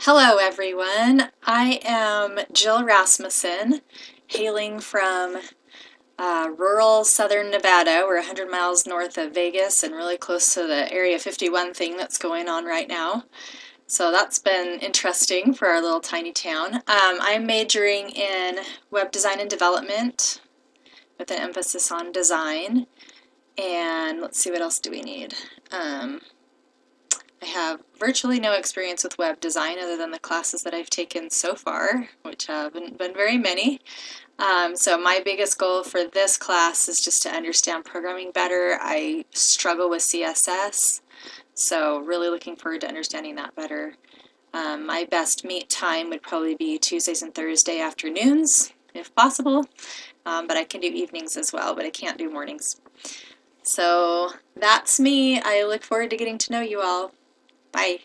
Hello, everyone. I am Jill Rasmussen, hailing from rural southern Nevada. We're 100 miles north of Vegas and really close to the Area 51 thing that's going on right now. So that's been interesting for our little tiny town. I'm majoring in web design and development with an emphasis on design. And let's see, what else do we need? I have virtually no experience with web design other than the classes that I've taken so far, which haven't been very many. So my biggest goal for this class is just to understand programming better. I struggle with CSS, so really looking forward to understanding that better. My best meet time would probably be Tuesdays and Thursday afternoons, if possible, but I can do evenings as well, but I can't do mornings. So that's me. I look forward to getting to know you all. Bye.